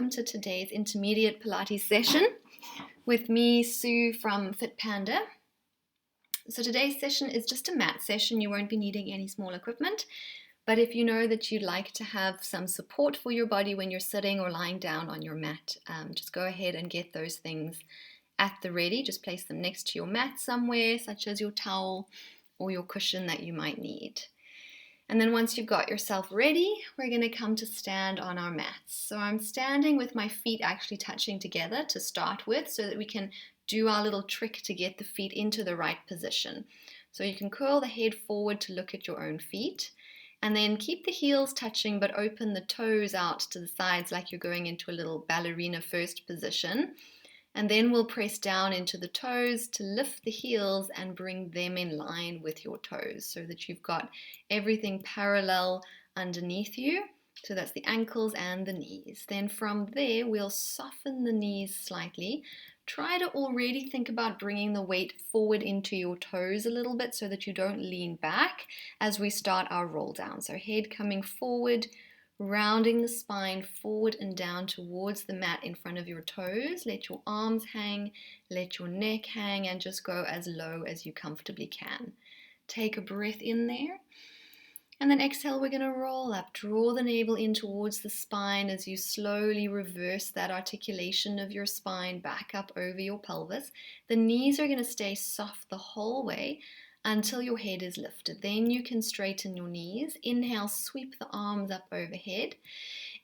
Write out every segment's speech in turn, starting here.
welcome to today's intermediate Pilates session with me, Sue from Fit Panda. So today's session is just a mat session. You won't be needing any small equipment, but if you know that you'd like to have some support for your body when you're sitting or lying down on your mat, just go ahead and get those things at the ready. Just place them next to your mat somewhere, such as your towel or your cushion that you might need. And then once you've got yourself ready, we're going to come to stand on our mats. So I'm standing with my feet actually touching together to start with so that we can do our little trick to get the feet into the right position. So you can curl the head forward to look at your own feet and then keep the heels touching but open the toes out to the sides like you're going into a little ballerina first position. And then we'll press down into the toes to lift the heels and bring them in line with your toes so that you've got everything parallel underneath you. So that's the ankles and the knees. Then from there, we'll soften the knees slightly. Try to already think about bringing the weight forward into your toes a little bit so that you don't lean back as we start our roll down. So head coming forward, rounding the spine forward and down towards the mat in front of your toes. Let your arms hang, let your neck hang, and just go as low as you comfortably can. Take a breath in there. And then exhale, we're going to roll up. Draw the navel in towards the spine as you slowly reverse that articulation of your spine back up over your pelvis. The knees are going to stay soft the whole way until your head is lifted. Then you can straighten your knees. Inhale, sweep the arms up overhead.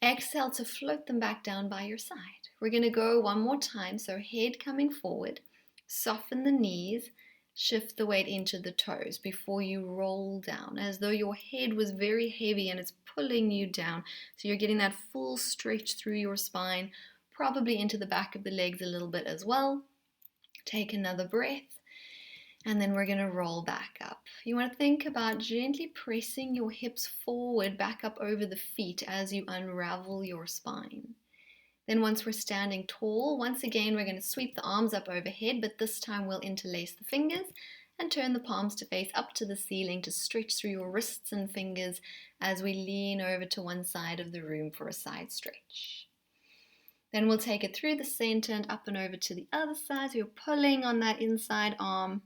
Exhale to float them back down by your side. We're going to go one more time. So head coming forward, soften the knees, shift the weight into the toes before you roll down, as though your head was very heavy and it's pulling you down. So you're getting that full stretch through your spine, probably into the back of the legs a little bit as well. Take another breath. And then we're going to roll back up. You want to think about gently pressing your hips forward back up over the feet as you unravel your spine. Then once we're standing tall, once again we're going to sweep the arms up overhead, but this time we'll interlace the fingers and turn the palms to face up to the ceiling to stretch through your wrists and fingers as we lean over to one side of the room for a side stretch. Then we'll take it through the center and up and over to the other side. So you're pulling on that inside arm.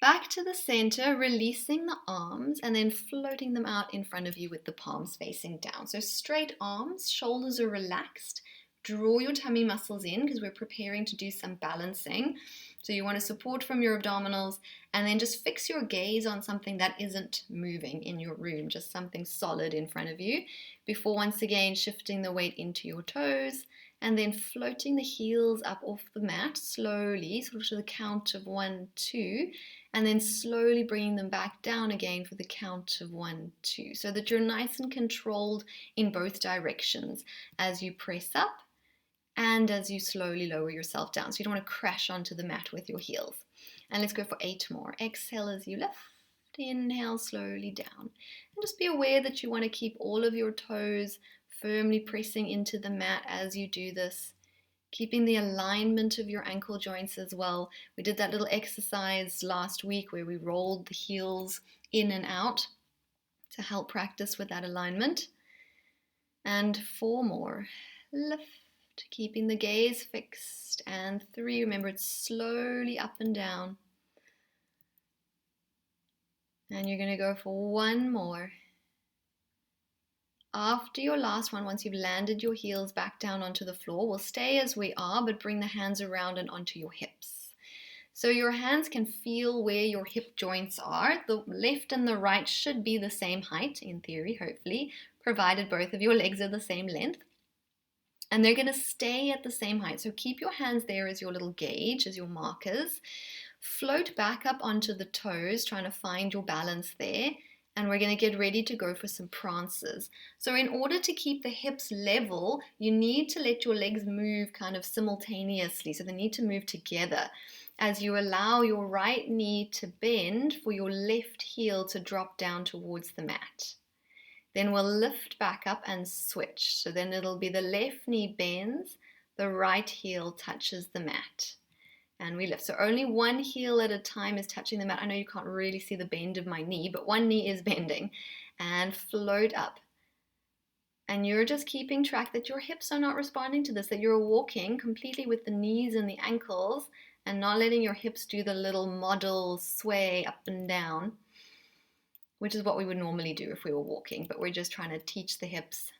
Back to the center, releasing the arms and then floating them out in front of you with the palms facing down. So straight arms, shoulders are relaxed. Draw your tummy muscles in because we're preparing to do some balancing. So you want to support from your abdominals and then just fix your gaze on something that isn't moving in your room, just something solid in front of you before once again shifting the weight into your toes and then floating the heels up off the mat slowly, sort of to the count of 1, 2, and then slowly bringing them back down again for the count of 1, 2, so that you're nice and controlled in both directions as you press up and as you slowly lower yourself down. So you don't want to crash onto the mat with your heels. And let's go for 8 more. Exhale as you lift. Inhale slowly down. And just be aware that you want to keep all of your toes firmly pressing into the mat as you do this. Keeping the alignment of your ankle joints as well. We did that little exercise last week where we rolled the heels in and out to help practice with that alignment. And 4 more. Lift, keeping the gaze fixed. And 3, remember it's slowly up and down. And you're going to go for 1 more. After your last one, once you've landed your heels back down onto the floor, we'll stay as we are, but bring the hands around and onto your hips. So your hands can feel where your hip joints are. The left and the right should be the same height, in theory, hopefully, provided both of your legs are the same length. And they're going to stay at the same height. So keep your hands there as your little gauge, as your markers. Float back up onto the toes, trying to find your balance there. And we're going to get ready to go for some prances. So in order to keep the hips level, you need to let your legs move kind of simultaneously. So they need to move together as you allow your right knee to bend for your left heel to drop down towards the mat. Then we'll lift back up and switch. So then it'll be the left knee bends, the right heel touches the mat. And we lift. So only one heel at a time is touching the mat. I know you can't really see the bend of my knee, but one knee is bending. And float up. And you're just keeping track that your hips are not responding to this, that you're walking completely with the knees and the ankles and not letting your hips do the little model sway up and down, which is what we would normally do if we were walking, but we're just trying to teach the hips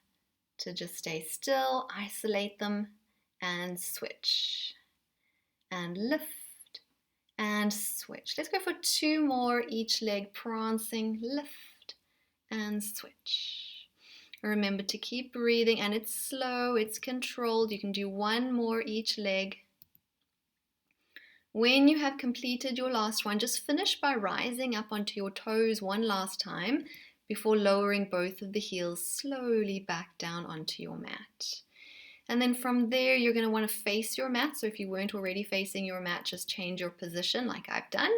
to just stay still, isolate them, and switch. And lift and switch. Let's go for 2 more each leg, prancing, lift and switch. Remember to keep breathing, and it's slow, it's controlled. You can do 1 more each leg. When you have completed your last one, just finish by rising up onto your toes 1 last time before lowering both of the heels slowly back down onto your mat. And then from there, you're going to want to face your mat. So if you weren't already facing your mat, just change your position like I've done,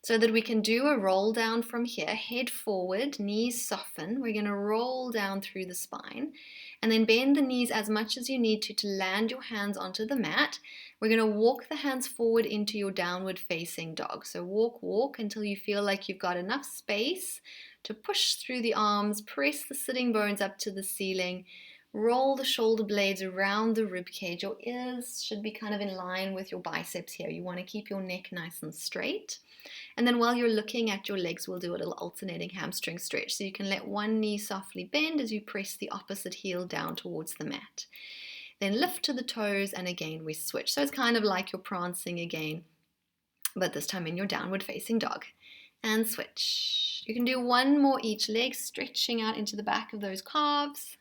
so that we can do a roll down from here, head forward, knees soften. We're going to roll down through the spine and then bend the knees as much as you need to land your hands onto the mat. We're going to walk the hands forward into your downward facing dog. So walk until you feel like you've got enough space to push through the arms, press the sitting bones up to the ceiling, roll the shoulder blades around the rib cage. Your ears should be kind of in line with your biceps here. You want to keep your neck nice and straight. And then while you're looking at your legs, we'll do a little alternating hamstring stretch. So you can let one knee softly bend as you press the opposite heel down towards the mat. Then lift to the toes, and again we switch. So it's kind of like you're prancing again, but this time in your downward facing dog. And switch. You can do 1 more each leg, stretching out into the back of those calves.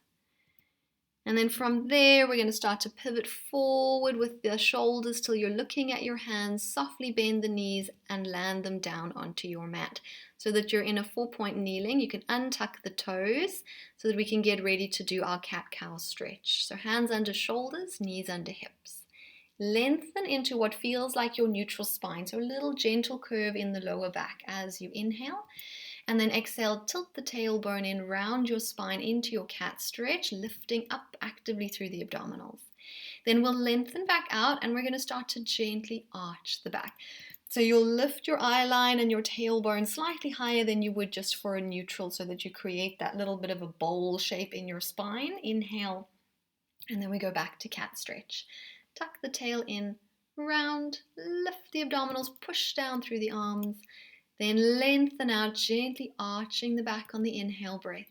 And then from there, we're going to start to pivot forward with the shoulders till you're looking at your hands. Softly bend the knees and land them down onto your mat so that you're in a 4-point kneeling. You can untuck the toes so that we can get ready to do our cat-cow stretch. So hands under shoulders, knees under hips. Lengthen into what feels like your neutral spine. So a little gentle curve in the lower back as you inhale. And then exhale, tilt the tailbone in, round your spine into your cat stretch, lifting up actively through the abdominals. Then we'll lengthen back out, and we're going to start to gently arch the back. So you'll lift your eye line and your tailbone slightly higher than you would just for a neutral, so that you create that little bit of a bowl shape in your spine. Inhale, and then we go back to cat stretch. Tuck the tail in, round, lift the abdominals, push down through the arms. Then lengthen out, gently arching the back on the inhale breath.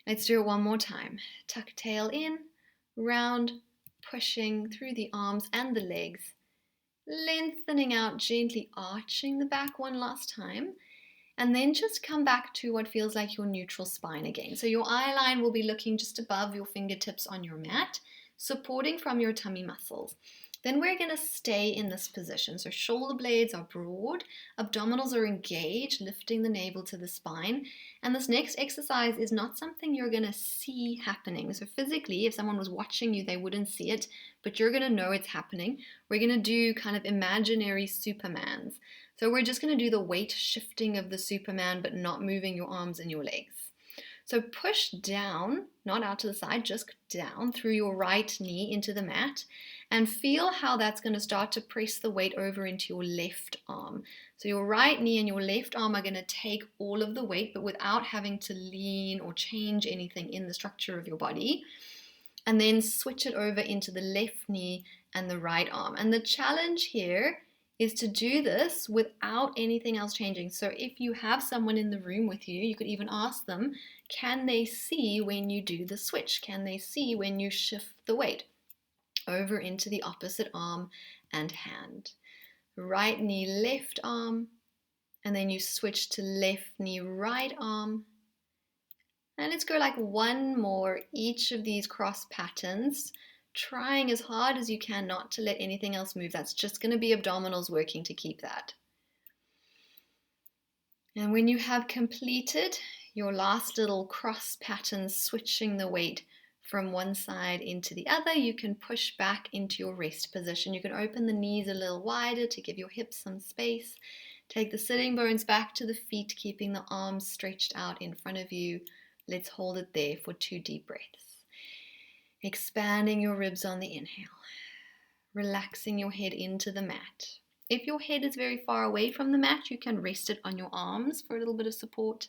Let's do it 1 more time. Tuck tail in, round, pushing through the arms and the legs. Lengthening out, gently arching the back 1 last time. And then just come back to what feels like your neutral spine again. So your eye line will be looking just above your fingertips on your mat, supporting from your tummy muscles. Then we're going to stay in this position. So shoulder blades are broad, abdominals are engaged, lifting the navel to the spine. And this next exercise is not something you're going to see happening. So physically, if someone was watching you, they wouldn't see it, but you're going to know it's happening. We're going to do kind of imaginary Supermans. So we're just going to do the weight shifting of the Superman, but not moving your arms and your legs. So push down, not out to the side, just down through your right knee into the mat, and feel how that's going to start to press the weight over into your left arm. So your right knee and your left arm are going to take all of the weight, but without having to lean or change anything in the structure of your body. And then switch it over into the left knee and the right arm. And the challenge here is to do this without anything else changing. So if you have someone in the room with you, you could even ask them, can they see when you do the switch? Can they see when you shift the weight over into the opposite arm and hand? Right knee, left arm, and then you switch to left knee, right arm. And let's go like 1 more, each of these cross patterns, trying as hard as you can not to let anything else move. That's just going to be abdominals working to keep that. And when you have completed your last little cross pattern, switching the weight from one side into the other, you can push back into your rest position. You can open the knees a little wider to give your hips some space. Take the sitting bones back to the feet, keeping the arms stretched out in front of you. Let's hold it there for 2 deep breaths. Expanding your ribs on the inhale. Relaxing your head into the mat. If your head is very far away from the mat, you can rest it on your arms for a little bit of support.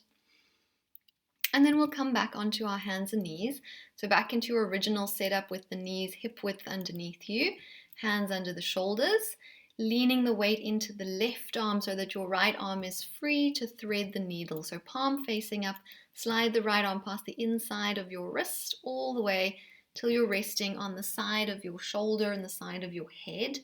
And then we'll come back onto our hands and knees. So back into your original setup with the knees hip width underneath you, hands under the shoulders, leaning the weight into the left arm so that your right arm is free to thread the needle. So palm facing up, slide the right arm past the inside of your wrist all the way till you're resting on the side of your shoulder and the side of your head.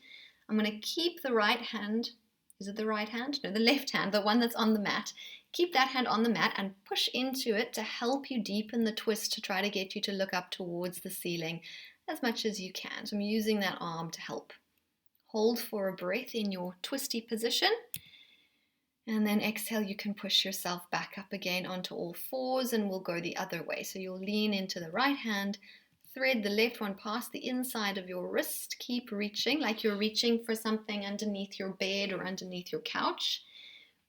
I'm going to keep the right hand, is it the right hand? No, the left hand, the one that's on the mat. Keep that hand on the mat and push into it to help you deepen the twist to try to get you to look up towards the ceiling as much as you can. So I'm using that arm to help. Hold for a breath in your twisty position. And then exhale, you can push yourself back up again onto all fours and we'll go the other way. So you'll lean into the right hand, thread the left one past the inside of your wrist. Keep reaching like you're reaching for something underneath your bed or underneath your couch.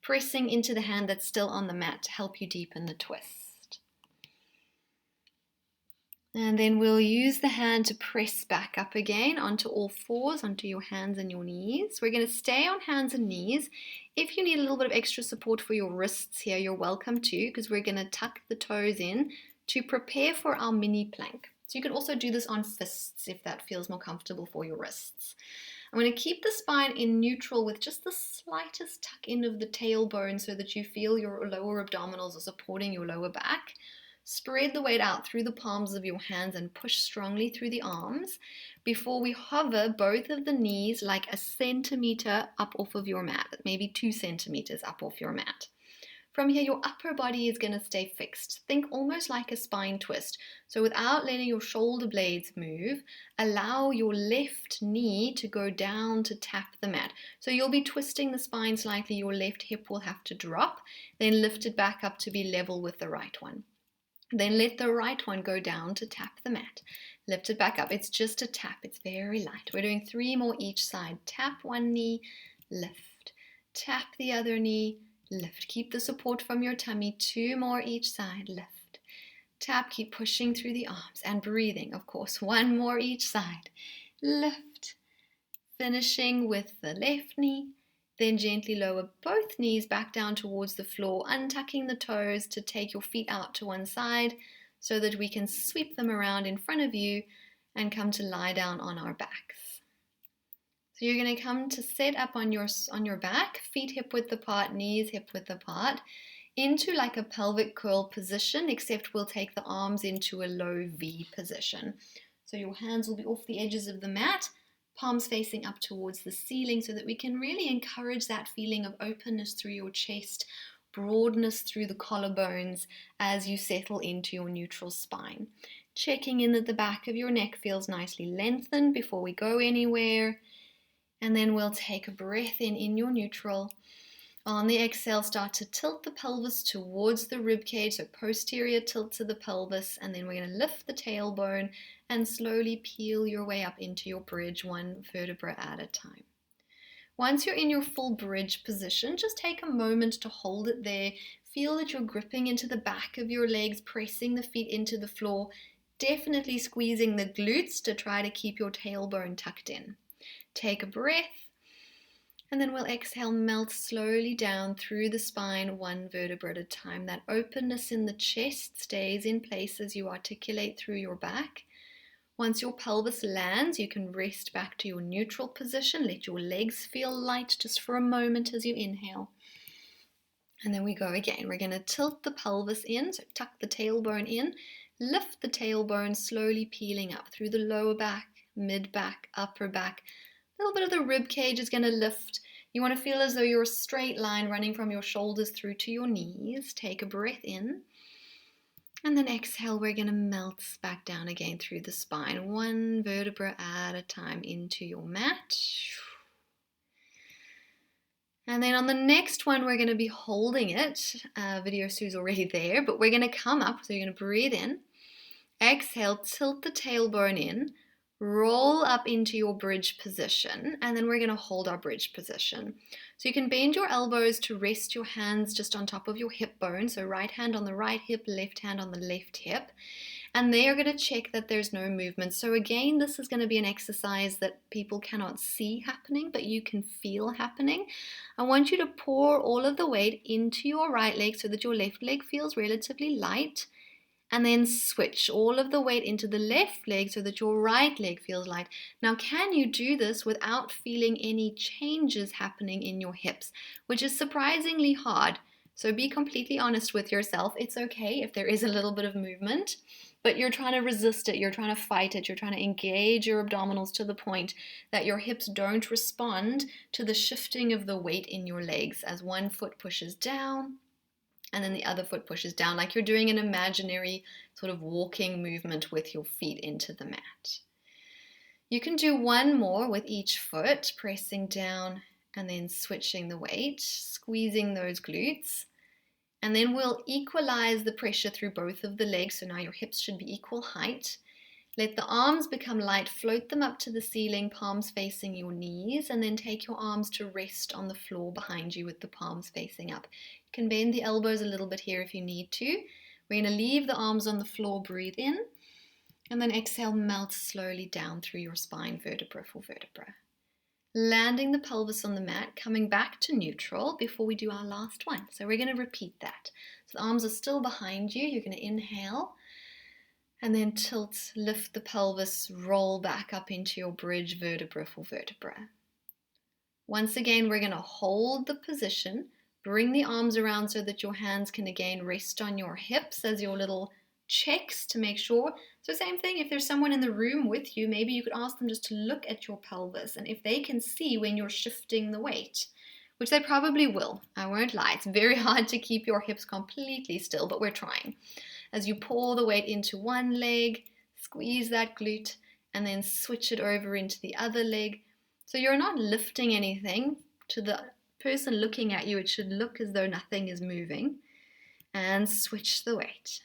Pressing into the hand that's still on the mat to help you deepen the twist. And then we'll use the hand to press back up again onto all fours, onto your hands and your knees. We're going to stay on hands and knees. If you need a little bit of extra support for your wrists here, you're welcome to, because we're going to tuck the toes in to prepare for our mini plank. So you can also do this on fists if that feels more comfortable for your wrists. I'm going to keep the spine in neutral with just the slightest tuck in of the tailbone so that you feel your lower abdominals are supporting your lower back. Spread the weight out through the palms of your hands and push strongly through the arms before we hover both of the knees like a centimeter up off of your mat, maybe 2 centimeters up off your mat. From here, your upper body is going to stay fixed. Think almost like a spine twist. So without letting your shoulder blades move, allow your left knee to go down to tap the mat. So you'll be twisting the spine slightly. Your left hip will have to drop, then lift it back up to be level with the right one. Then let the right one go down to tap the mat. Lift it back up. It's just a tap. It's very light. We're doing 3 more each side. Tap one knee, lift. Tap the other knee, lift. Keep the support from your tummy. 2 more each side. Lift. Tap. Keep pushing through the arms and breathing, of course. 1 more each side. Lift. Finishing with the left knee. Then gently lower both knees back down towards the floor, untucking the toes to take your feet out to one side so that we can sweep them around in front of you and come to lie down on our backs. So you're going to come to set up on your back, feet hip width apart, knees hip width apart, into like a pelvic curl position, except we'll take the arms into a low V position. So your hands will be off the edges of the mat, palms facing up towards the ceiling so that we can really encourage that feeling of openness through your chest, broadness through the collarbones as you settle into your neutral spine. Checking in that the back of your neck feels nicely lengthened before we go anywhere. And then we'll take a breath in your neutral. On the exhale, start to tilt the pelvis towards the rib cage, so posterior tilt to the pelvis, and then we're going to lift the tailbone and slowly peel your way up into your bridge, 1 vertebra at a time. Once you're in your full bridge position, just take a moment to hold it there. Feel that you're gripping into the back of your legs, pressing the feet into the floor, definitely squeezing the glutes to try to keep your tailbone tucked in. Take a breath. And then we'll exhale, melt slowly down through the spine, 1 vertebra at a time. That openness in the chest stays in place as you articulate through your back. Once your pelvis lands, you can rest back to your neutral position. Let your legs feel light just for a moment as you inhale. And then we go again. We're going to tilt the pelvis in, so tuck the tailbone in. Lift the tailbone, slowly peeling up through the lower back, mid back, upper back. A little bit of the rib cage is going to lift. You want to feel as though you're a straight line running from your shoulders through to your knees. Take a breath in. And then exhale, we're going to melt back down again through the spine. 1 vertebra at a time into your mat. And then on the next one, we're going to be holding it. Video Sue's already there, but we're going to come up. So you're going to breathe in. Exhale, tilt the tailbone in. Roll up into your bridge position, and then we're going to hold our bridge position. So you can bend your elbows to rest your hands just on top of your hip bone. So right hand on the right hip, left hand on the left hip. And they are going to check that there's no movement. So again, this is going to be an exercise that people cannot see happening, but you can feel happening. I want you to pour all of the weight into your right leg so that your left leg feels relatively light. And then switch all of the weight into the left leg so that your right leg feels light. Now, can you do this without feeling any changes happening in your hips, which is surprisingly hard? So be completely honest with yourself. It's okay if there is a little bit of movement, but you're trying to resist it, you're trying to fight it, you're trying to engage your abdominals to the point that your hips don't respond to the shifting of the weight in your legs as one foot pushes down and then the other foot pushes down, like you're doing an imaginary sort of walking movement with your feet into the mat. You can do one more with each foot, pressing down and then switching the weight, squeezing those glutes. And then we'll equalize the pressure through both of the legs, so now your hips should be equal height. Let the arms become light, float them up to the ceiling, palms facing your knees, and then take your arms to rest on the floor behind you with the palms facing up. You can bend the elbows a little bit here if you need to. We're going to leave the arms on the floor, breathe in, and then exhale, melt slowly down through your spine, vertebra for vertebra. Landing the pelvis on the mat, coming back to neutral before we do our last one. So we're going to repeat that. So the arms are still behind you. You're going to inhale. And then tilt, lift the pelvis, roll back up into your bridge, vertebra for vertebra. Once again, we're going to hold the position, bring the arms around so that your hands can again rest on your hips as your little checks to make sure. So same thing, if there's someone in the room with you, maybe you could ask them just to look at your pelvis, and if they can see when you're shifting the weight, which they probably will, I won't lie, it's very hard to keep your hips completely still, but we're trying. As you pour the weight into one leg, squeeze that glute, and then switch it over into the other leg. So you're not lifting anything. To the person looking at you, it should look as though nothing is moving. And switch the weight.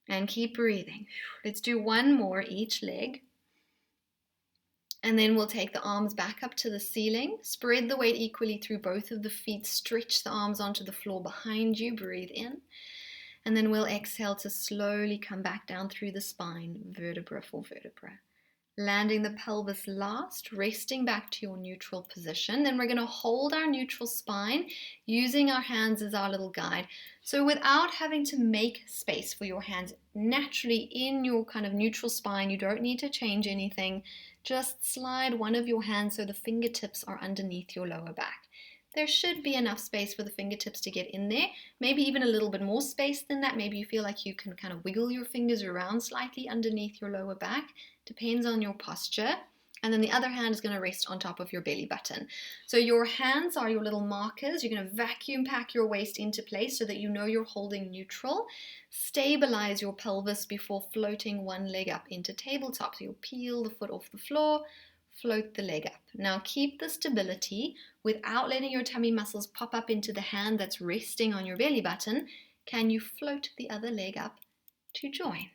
And keep breathing. Let's do one more each leg. And then we'll take the arms back up to the ceiling. Spread the weight equally through both of the feet. Stretch the arms onto the floor behind you. Breathe in. And then we'll exhale to slowly come back down through the spine, vertebra for vertebra. Landing the pelvis last, resting back to your neutral position. Then we're going to hold our neutral spine, using our hands as our little guide. So without having to make space for your hands, naturally in your kind of neutral spine, you don't need to change anything. Just slide one of your hands so the fingertips are underneath your lower back. There should be enough space for the fingertips to get in there, maybe even a little bit more space than that. Maybe you feel like you can kind of wiggle your fingers around slightly underneath your lower back. Depends on your posture. And then the other hand is going to rest on top of your belly button. So your hands are your little markers. You're going to vacuum pack your waist into place so that you know you're holding neutral. Stabilize your pelvis before floating one leg up into tabletop. So you'll peel the foot off the floor, float the leg up. Now keep the stability without letting your tummy muscles pop up into the hand that's resting on your belly button. Can you float the other leg up to join?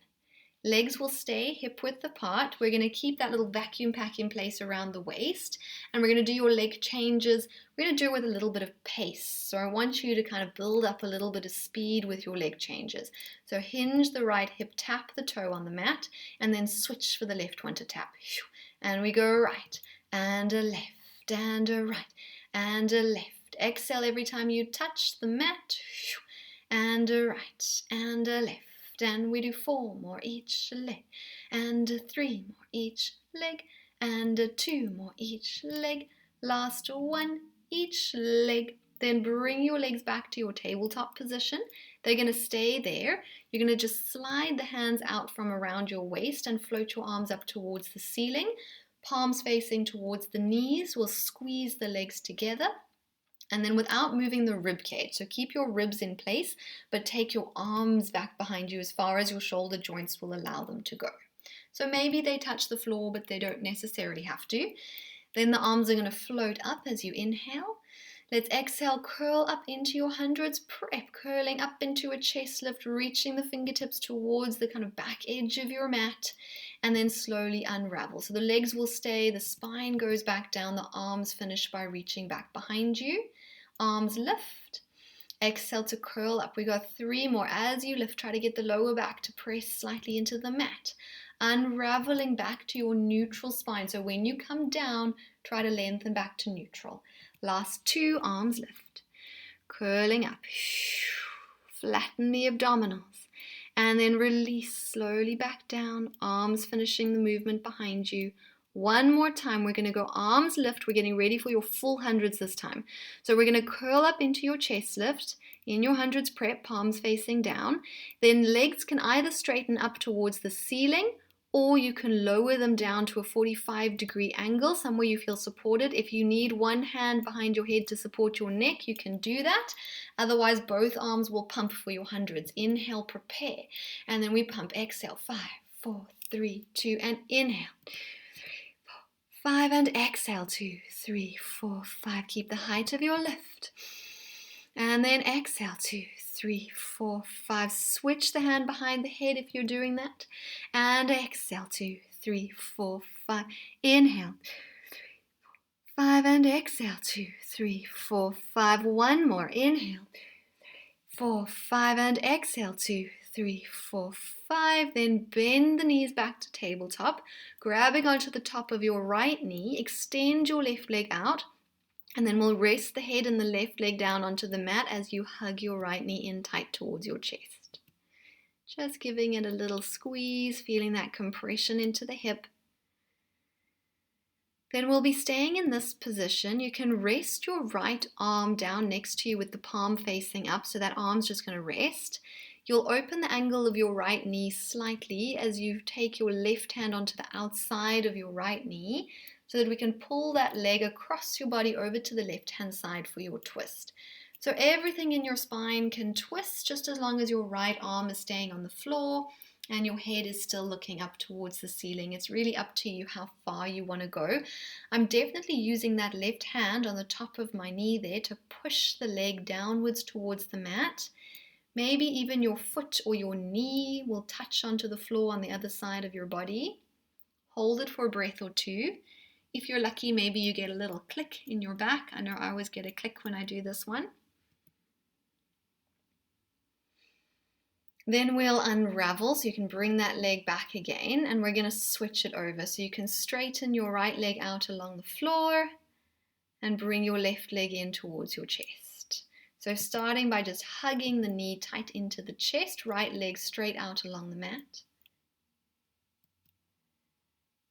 Legs will stay hip width apart. We're going to keep that little vacuum pack in place around the waist, and we're going to do your leg changes. We're going to do it with a little bit of pace. So I want you to kind of build up a little bit of speed with your leg changes. So hinge the right hip, tap the toe on the mat, and then switch for the left one to tap. And we go right and a left and a right and a left. Exhale every time you touch the mat. And a right and a left. And we do 4 more each leg, and 3 more each leg, and 2 more each leg. Last 1 each leg. Then bring your legs back to your tabletop position. They're going to stay there. You're going to just slide the hands out from around your waist and float your arms up towards the ceiling. Palms facing towards the knees. We'll squeeze the legs together. And then without moving the rib cage, so keep your ribs in place, but take your arms back behind you as far as your shoulder joints will allow them to go. So maybe they touch the floor, but they don't necessarily have to. Then the arms are going to float up as you inhale. Let's exhale, curl up into your hundreds, prep, curling up into a chest lift, reaching the fingertips towards the kind of back edge of your mat, and then slowly unravel. So the legs will stay, the spine goes back down, the arms finish by reaching back behind you. Arms lift. Exhale to curl up. We got 3 more. As you lift, try to get the lower back to press slightly into the mat. Unraveling back to your neutral spine. So when you come down, try to lengthen back to neutral. Last 2, arms lift. Curling up. Flatten the abdominals. And then release slowly back down, arms finishing the movement behind you. One more time, we're going to go arms lift. We're getting ready for your full hundreds this time. So we're going to curl up into your chest lift in your hundreds prep, palms facing down. Then legs can either straighten up towards the ceiling, or you can lower them down to a 45-degree angle, somewhere you feel supported. If you need one hand behind your head to support your neck, you can do that. Otherwise, both arms will pump for your hundreds. Inhale, prepare. And then we pump. Exhale, 5, 4, 3, 2, and inhale. 5, and exhale, 2, 3, 4, 5. Keep the height of your lift. And then exhale, 2, 3, 4, 5. Switch the hand behind the head if you're doing that. And exhale, 2, 3, 4, 5. Inhale, 5, and exhale, 2, 3, 4, 5. One more. Inhale, 4, 5, and exhale, 2, 3, 4, 5. Then bend the knees back to tabletop, grabbing onto the top of your right knee. Extend your left leg out. And then we'll rest the head and the left leg down onto the mat as you hug your right knee in tight towards your chest. Just giving it a little squeeze, feeling that compression into the hip. Then we'll be staying in this position. You can rest your right arm down next to you with the palm facing up, so that arm's just going to rest. You'll open the angle of your right knee slightly as you take your left hand onto the outside of your right knee, so that we can pull that leg across your body over to the left-hand side for your twist. So everything in your spine can twist just as long as your right arm is staying on the floor and your head is still looking up towards the ceiling. It's really up to you how far you want to go. I'm definitely using that left hand on the top of my knee there to push the leg downwards towards the mat. Maybe even your foot or your knee will touch onto the floor on the other side of your body. Hold it for a breath or two. If you're lucky, maybe you get a little click in your back. I know I always get a click when I do this one. Then we'll unravel, so you can bring that leg back again, and we're going to switch it over. So you can straighten your right leg out along the floor and bring your left leg in towards your chest. So starting by just hugging the knee tight into the chest, right leg straight out along the mat.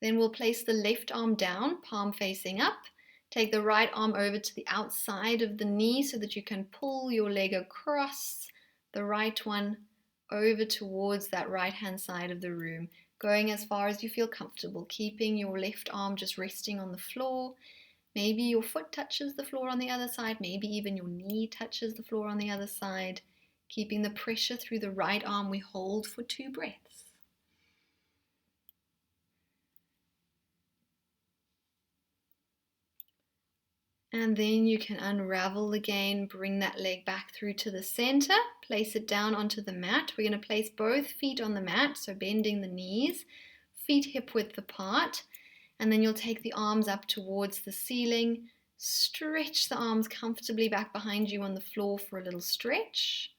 Then we'll place the left arm down, palm facing up. Take the right arm over to the outside of the knee so that you can pull your leg across the right one over towards that right-hand side of the room, going as far as you feel comfortable, keeping your left arm just resting on the floor. Maybe your foot touches the floor on the other side, maybe even your knee touches the floor on the other side. Keeping the pressure through the right arm, we hold for 2 breaths. And then you can unravel again, bring that leg back through to the center, place it down onto the mat. We're going to place both feet on the mat, so bending the knees, feet hip width apart, and then you'll take the arms up towards the ceiling, stretch the arms comfortably back behind you on the floor for a little stretch.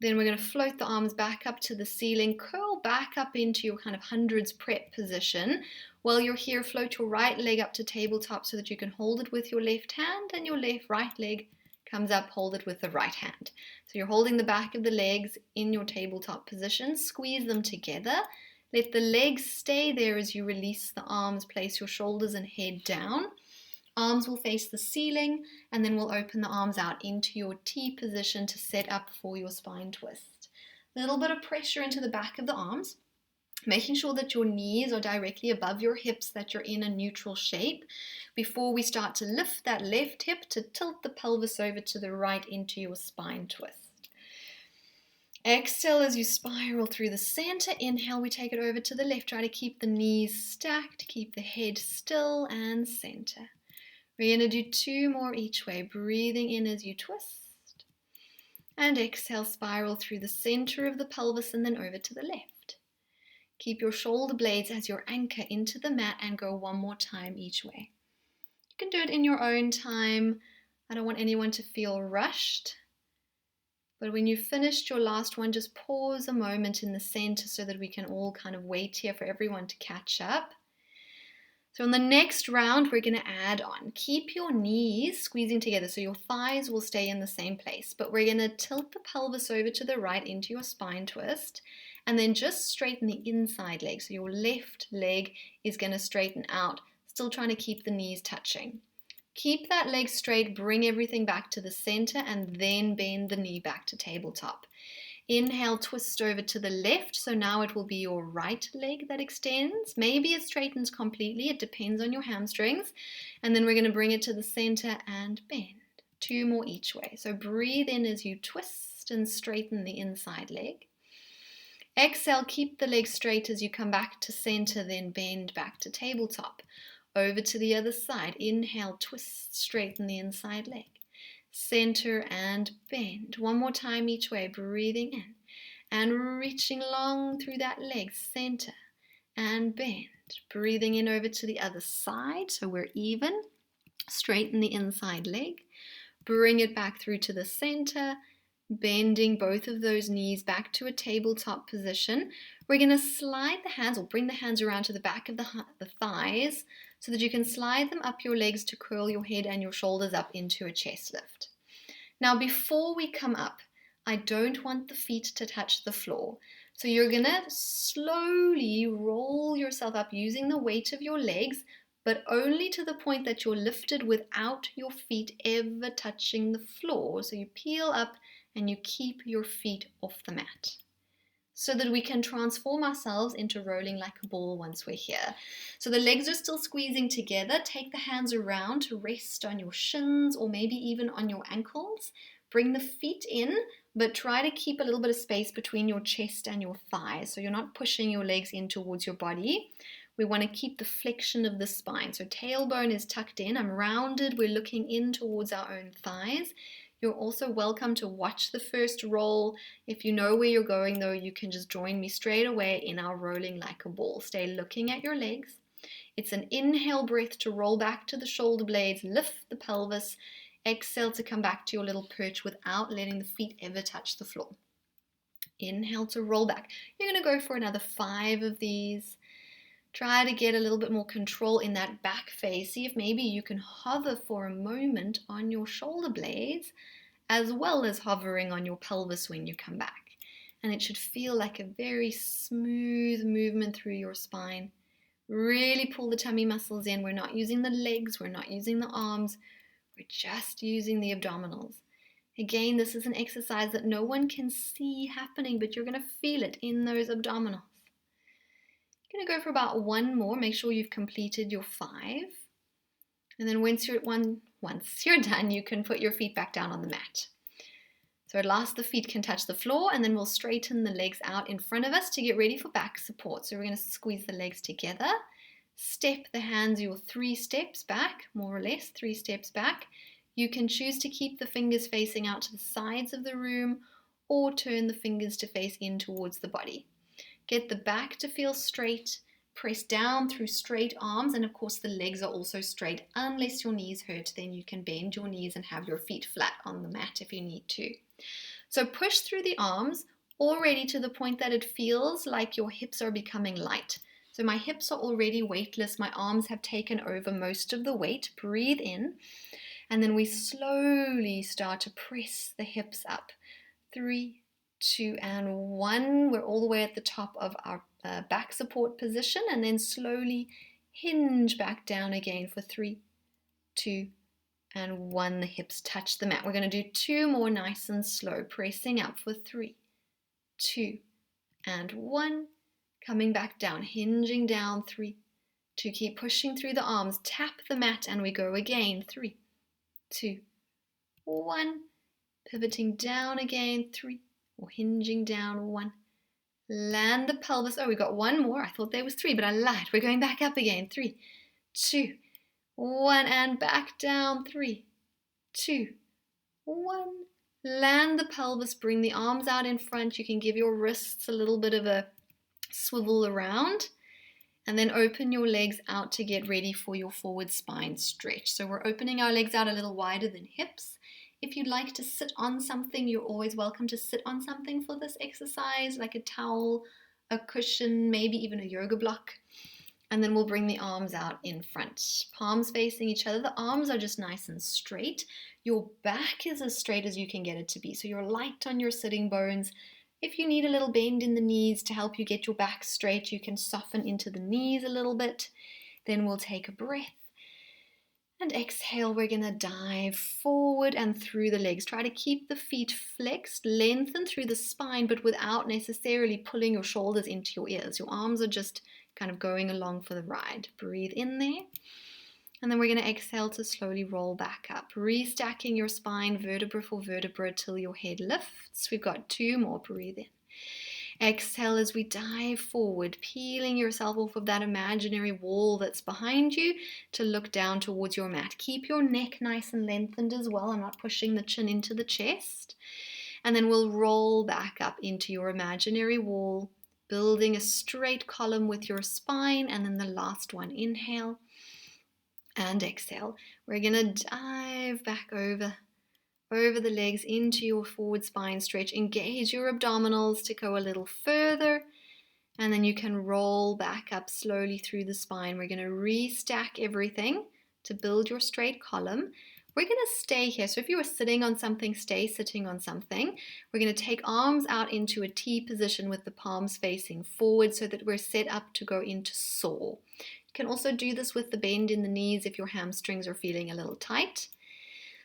Then we're going to float the arms back up to the ceiling, curl back up into your kind of hundreds prep position. While you're here, float your right leg up to tabletop so that you can hold it with your left hand, and your right leg comes up, hold it with the right hand. So you're holding the back of the legs in your tabletop position, squeeze them together. Let the legs stay there as you release the arms, place your shoulders and head down. Arms will face the ceiling, and then we'll open the arms out into your T position to set up for your spine twist. A little bit of pressure into the back of the arms, making sure that your knees are directly above your hips, that you're in a neutral shape before we start to lift that left hip to tilt the pelvis over to the right into your spine twist. Exhale as you spiral through the center. Inhale, we take it over to the left. Try to keep the knees stacked, keep the head still and center. We're going to do 2 more each way, breathing in as you twist. And exhale, spiral through the center of the pelvis and then over to the left. Keep your shoulder blades as your anchor into the mat and go 1 more time each way. You can do it in your own time. I don't want anyone to feel rushed. But when you've finished your last one, just pause a moment in the center so that we can all kind of wait here for everyone to catch up. So on the next round, we're going to add on. Keep your knees squeezing together so your thighs will stay in the same place, but we're going to tilt the pelvis over to the right into your spine twist, and then just straighten the inside leg. So your left leg is going to straighten out, still trying to keep the knees touching. Keep that leg straight, bring everything back to the center, and then bend the knee back to tabletop. Inhale, twist over to the left, so now it will be your right leg that extends. Maybe it straightens completely, it depends on your hamstrings. And then we're going to bring it to the center and bend. 2 more each way. So breathe in as you twist and straighten the inside leg. Exhale, keep the leg straight as you come back to center, then bend back to tabletop. Over to the other side. Inhale, twist, straighten the inside leg. Center and bend. 1 more time each way, breathing in and reaching long through that leg. Center and bend. Breathing in over to the other side so we're even. Straighten the inside leg. Bring it back through to the center, bending both of those knees back to a tabletop position. We're going to slide the hands, or bring the hands around to the back of the thighs so that you can slide them up your legs to curl your head and your shoulders up into a chest lift. Now, before we come up, I don't want the feet to touch the floor. So you're going to slowly roll yourself up using the weight of your legs, but only to the point that you're lifted without your feet ever touching the floor. So you peel up and you keep your feet off the mat, so that we can transform ourselves into rolling like a ball once we're here. So the legs are still squeezing together. Take the hands around to rest on your shins or maybe even on your ankles. Bring the feet in, but try to keep a little bit of space between your chest and your thighs, so you're not pushing your legs in towards your body. We want to keep the flexion of the spine. So tailbone is tucked in. I'm rounded. We're looking in towards our own thighs. You're also welcome to watch the first roll. If you know where you're going though, you can just join me straight away in our rolling like a ball. Stay looking at your legs. It's an inhale breath to roll back to the shoulder blades, lift the pelvis. Exhale to come back to your little perch without letting the feet ever touch the floor. Inhale to roll back. You're going to go for another 5 of these. Try to get a little bit more control in that back face. See if maybe you can hover for a moment on your shoulder blades as well as hovering on your pelvis when you come back. And it should feel like a very smooth movement through your spine. Really pull the tummy muscles in. We're not using the legs, we're not using the arms, we're just using the abdominals. Again, this is an exercise that no one can see happening, but you're going to feel it in those abdominals. Going to go for about 1 more. Make sure you've completed your 5. And then once you're done, you can put your feet back down on the mat. So at last the feet can touch the floor, and then we'll straighten the legs out in front of us to get ready for back support. So we're going to squeeze the legs together. Step the hands your 3 steps back, more or less 3 steps back. You can choose to keep the fingers facing out to the sides of the room or turn the fingers to face in towards the body. Get the back to feel straight, press down through straight arms, and of course the legs are also straight. Unless your knees hurt, then you can bend your knees and have your feet flat on the mat if you need to. So push through the arms, already to the point that it feels like your hips are becoming light. So my hips are already weightless, my arms have taken over most of the weight. Breathe in, and then we slowly start to press the hips up. 3, 2, and 1. We're all the way at the top of our back support position, and then slowly hinge back down again for 3, 2, and 1. The hips touch the mat. We're going to do 2 more nice and slow, pressing up for 3, 2, and 1. Coming back down, hinging down, 3, 2. Keep pushing through the arms. Tap the mat, and we go again. 3, 2, 1. Pivoting down again. 3, or hinging down. 1. Land the pelvis. Oh, we got 1 more. I thought there was 3, but I lied. We're going back up again. 3, 2, 1, and back down. 3, 2, 1. Land the pelvis. Bring the arms out in front. You can give your wrists a little bit of a swivel around, and then open your legs out to get ready for your forward spine stretch. So we're opening our legs out a little wider than hips. If you'd like to sit on something, you're always welcome to sit on something for this exercise, like a towel, a cushion, maybe even a yoga block. And then we'll bring the arms out in front. Palms facing each other. The arms are just nice and straight. Your back is as straight as you can get it to be. So you're light on your sitting bones. If you need a little bend in the knees to help you get your back straight, you can soften into the knees a little bit. Then we'll take a breath. And exhale, we're going to dive forward and through the legs. Try to keep the feet flexed, lengthen through the spine, but without necessarily pulling your shoulders into your ears. Your arms are just kind of going along for the ride. Breathe in there. And then we're going to exhale to slowly roll back up, restacking your spine vertebra for vertebra till your head lifts. We've got 2 more. Breathe in. Exhale as we dive forward, peeling yourself off of that imaginary wall that's behind you to look down towards your mat. Keep your neck nice and lengthened as well. I'm not pushing the chin into the chest. And then we'll roll back up into your imaginary wall, building a straight column with your spine. And then the last one, inhale and exhale. We're going to dive back over the legs into your forward spine stretch. Engage your abdominals to go a little further. And then you can roll back up slowly through the spine. We're going to restack everything to build your straight column. We're going to stay here. So if you were sitting on something, stay sitting on something. We're going to take arms out into a T position with the palms facing forward so that we're set up to go into soar. You can also do this with the bend in the knees if your hamstrings are feeling a little tight.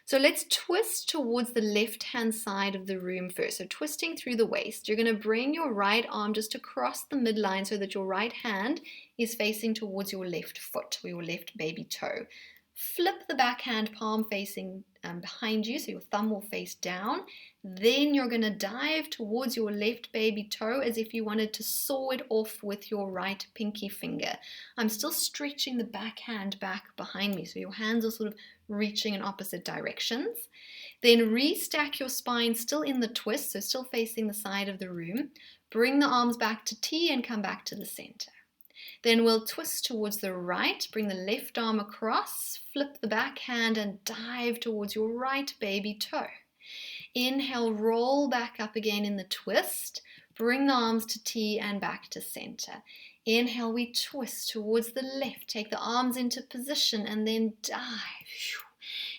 So let's twist towards the left-hand side of the room first. So twisting through the waist, you're going to bring your right arm just across the midline so that your right hand is facing towards your left foot or your left baby toe. Flip the back hand palm facing behind you, so your thumb will face down. Then you're going to dive towards your left baby toe as if you wanted to saw it off with your right pinky finger. I'm still stretching the back hand back behind me, so your hands are sort of reaching in opposite directions. Then restack your spine still in the twist, so still facing the side of the room. Bring the arms back to T and come back to the center. Then we'll twist towards the right, bring the left arm across, flip the back hand and dive towards your right baby toe. Inhale, roll back up again in the twist, bring the arms to T and back to center. Inhale, we twist towards the left, take the arms into position and then dive.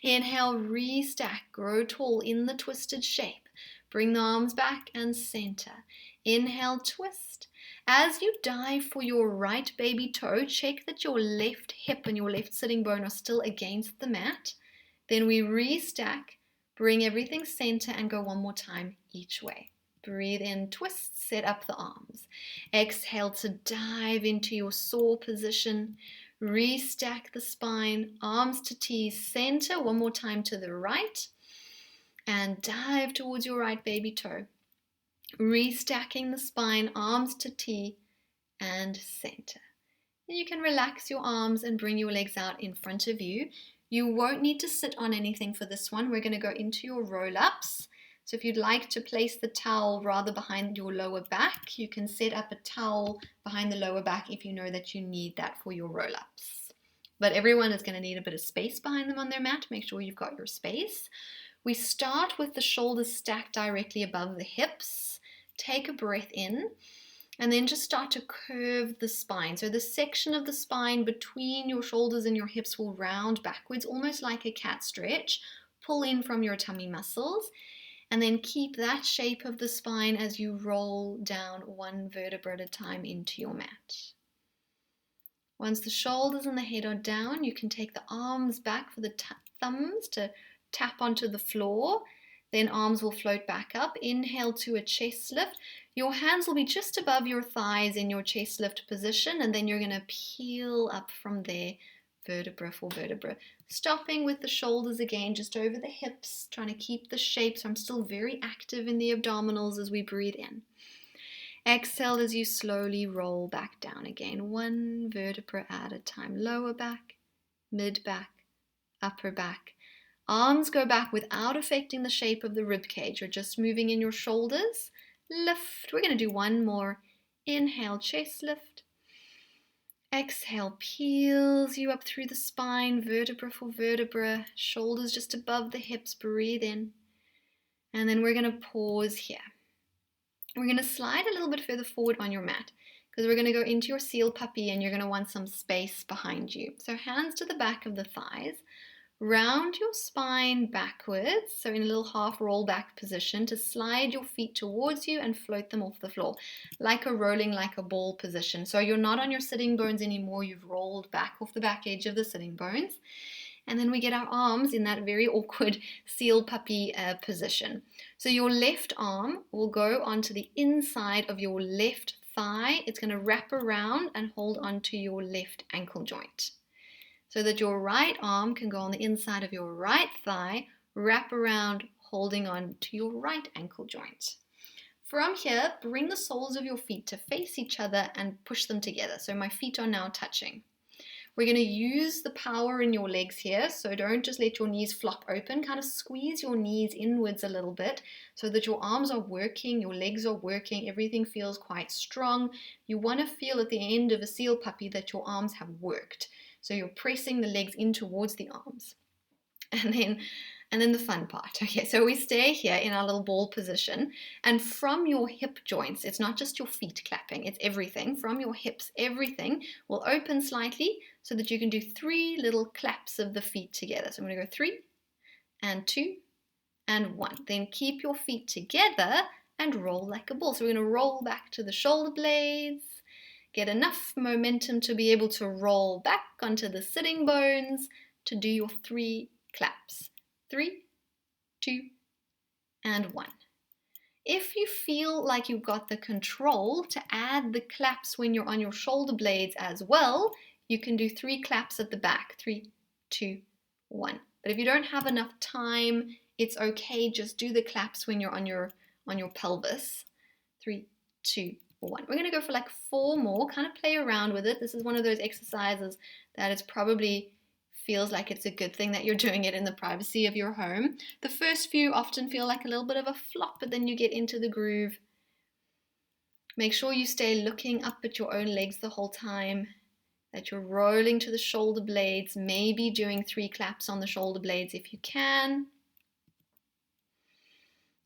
Inhale, restack, grow tall in the twisted shape. Bring the arms back and center. Inhale, twist. As you dive for your right baby toe, check that your left hip and your left sitting bone are still against the mat. Then we restack, bring everything center and go one more time each way. Breathe in, twist, set up the arms. Exhale to dive into your soar position. Restack the spine, arms to T, center, one more time to the right. And dive towards your right baby toe. Restacking the spine, arms to T and center. And you can relax your arms and bring your legs out in front of you. You won't need to sit on anything for this one. We're going to go into your roll-ups. So if you'd like to place the towel rather behind your lower back, you can set up a towel behind the lower back if you know that you need that for your roll-ups. But everyone is going to need a bit of space behind them on their mat. Make sure you've got your space. We start with the shoulders stacked directly above the hips. Take a breath in and then just start to curve the spine. So the section of the spine between your shoulders and your hips will round backwards, almost like a cat stretch. Pull in from your tummy muscles and then keep that shape of the spine as you roll down one vertebra at a time into your mat. Once the shoulders and the head are down, you can take the arms back for the thumbs to tap onto the floor. Then arms will float back up. Inhale to a chest lift. Your hands will be just above your thighs in your chest lift position, and then you're going to peel up from there, vertebra for vertebra. Stopping with the shoulders again, just over the hips, trying to keep the shape. So I'm still very active in the abdominals as we breathe in. Exhale as you slowly roll back down again, one vertebra at a time. Lower back, mid back, upper back. Arms go back without affecting the shape of the rib cage. You're just moving in your shoulders. Lift. We're going to do one more. Inhale, chest lift. Exhale, peels you up through the spine, vertebra for vertebra. Shoulders just above the hips. Breathe in. And then we're going to pause here. We're going to slide a little bit further forward on your mat because we're going to go into your seal puppy and you're going to want some space behind you. So hands to the back of the thighs, round your spine backwards, so in a little half roll back position to slide your feet towards you and float them off the floor, like a rolling like a ball position. So you're not on your sitting bones anymore, you've rolled back off the back edge of the sitting bones. And then we get our arms in that very awkward seal puppy position. So your left arm will go onto the inside of your left thigh. It's going to wrap around and hold onto your left ankle joint, so that your right arm can go on the inside of your right thigh, wrap around, holding on to your right ankle joint. From here, bring the soles of your feet to face each other and push them together. So my feet are now touching. We're going to use the power in your legs here, so don't just let your knees flop open. Kind of squeeze your knees inwards a little bit so that your arms are working, your legs are working, everything feels quite strong. You want to feel at the end of a seal puppy that your arms have worked. So you're pressing the legs in towards the arms. And then the fun part. Okay, so we stay here in our little ball position, and from your hip joints, it's not just your feet clapping, it's everything. From your hips, everything will open slightly so that you can do 3 little claps of the feet together. So I'm going to go 3 and 2 and 1. Then keep your feet together and roll like a ball. So we're going to roll back to the shoulder blades, get enough momentum to be able to roll back onto the sitting bones to do your 3 claps. 3, 2, and 1. If you feel like you've got the control to add the claps when you're on your shoulder blades as well, you can do 3 claps at the back. 3, 2, 1. But if you don't have enough time, it's okay. Just do the claps when you're on your pelvis. 3, 2, 1. We're going to go for like 4 more. Kind of play around with it. This is one of those exercises that it's probably feels like it's a good thing that you're doing it in the privacy of your home. The first few often feel like a little bit of a flop, but then you get into the groove. Make sure you stay looking up at your own legs the whole time, that you're rolling to the shoulder blades, maybe doing 3 claps on the shoulder blades if you can.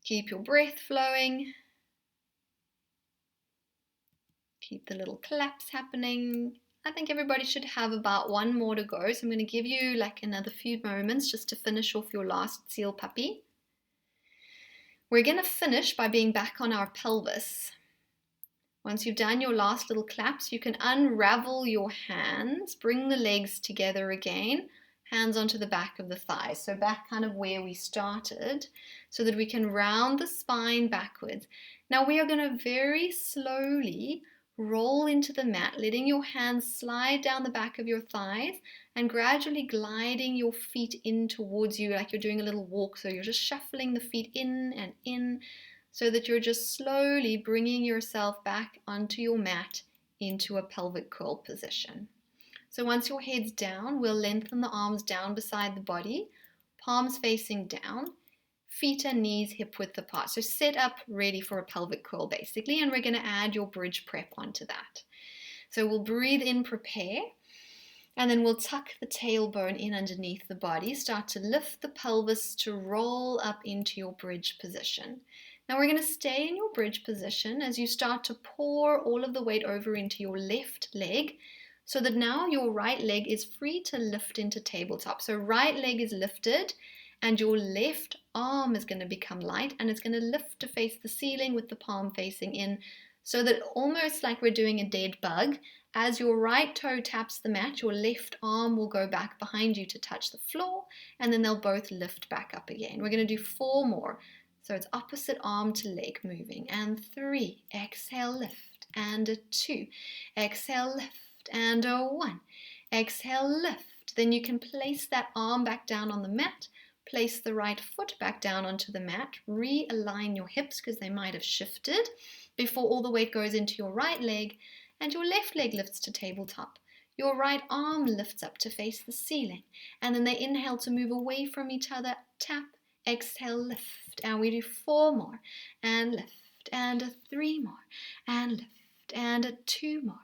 Keep your breath flowing. Keep the little claps happening. I think everybody should have about 1 more to go. So I'm going to give you like another few moments just to finish off your last seal puppy. We're going to finish by being back on our pelvis. Once you've done your last little claps, you can unravel your hands, bring the legs together again, hands onto the back of the thighs. So back kind of where we started, so that we can round the spine backwards. Now we are going to very slowly roll into the mat, letting your hands slide down the back of your thighs and gradually gliding your feet in towards you like you're doing a little walk. So you're just shuffling the feet in and in so that you're just slowly bringing yourself back onto your mat into a pelvic curl position. So once your head's down, we'll lengthen the arms down beside the body, palms facing down, feet and knees hip width apart. So set up ready for a pelvic curl basically, and we're going to add your bridge prep onto that. So we'll breathe in, prepare, and then we'll tuck the tailbone in underneath the body, start to lift the pelvis to roll up into your bridge position. Now we're going to stay in your bridge position as you start to pour all of the weight over into your left leg, so that now your right leg is free to lift into tabletop. So right leg is lifted, and your left arm is going to become light, and it's going to lift to face the ceiling with the palm facing in, so that almost like we're doing a dead bug, as your right toe taps the mat, your left arm will go back behind you to touch the floor, and then they'll both lift back up again. We're going to do 4 more. So it's opposite arm to leg moving. And 3, exhale, lift, and a 2, exhale, lift, and a 1, exhale, lift. Then you can place that arm back down on the mat. Place the right foot back down onto the mat, realign your hips because they might have shifted before all the weight goes into your right leg, and your left leg lifts to tabletop. Your right arm lifts up to face the ceiling, and then they inhale to move away from each other, tap, exhale, lift, and we do 4 more, and lift, and a 3 more, and lift, and a 2 more,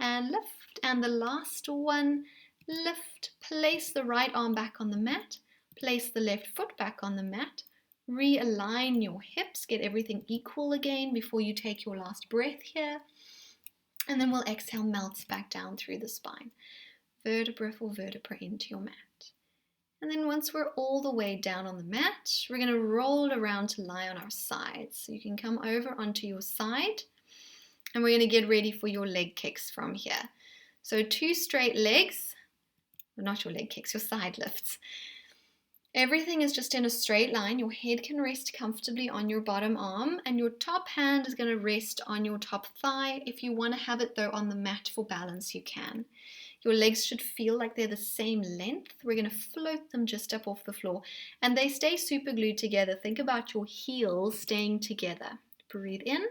and lift, and the last one, lift, place the right arm back on the mat, place the left foot back on the mat, realign your hips, get everything equal again before you take your last breath here. And then we'll exhale, melt back down through the spine, vertebra for vertebra into your mat. And then once we're all the way down on the mat, we're going to roll around to lie on our sides. So you can come over onto your side, and we're going to get ready for your leg kicks from here. So 2 straight legs, well, not your leg kicks, your side lifts. Everything is just in a straight line. Your head can rest comfortably on your bottom arm, and your top hand is going to rest on your top thigh. If you want to have it though on the mat for balance, you can. Your legs should feel like they're the same length. We're going to float them just up off the floor, and they stay super glued together. Think about your heels staying together. Breathe in,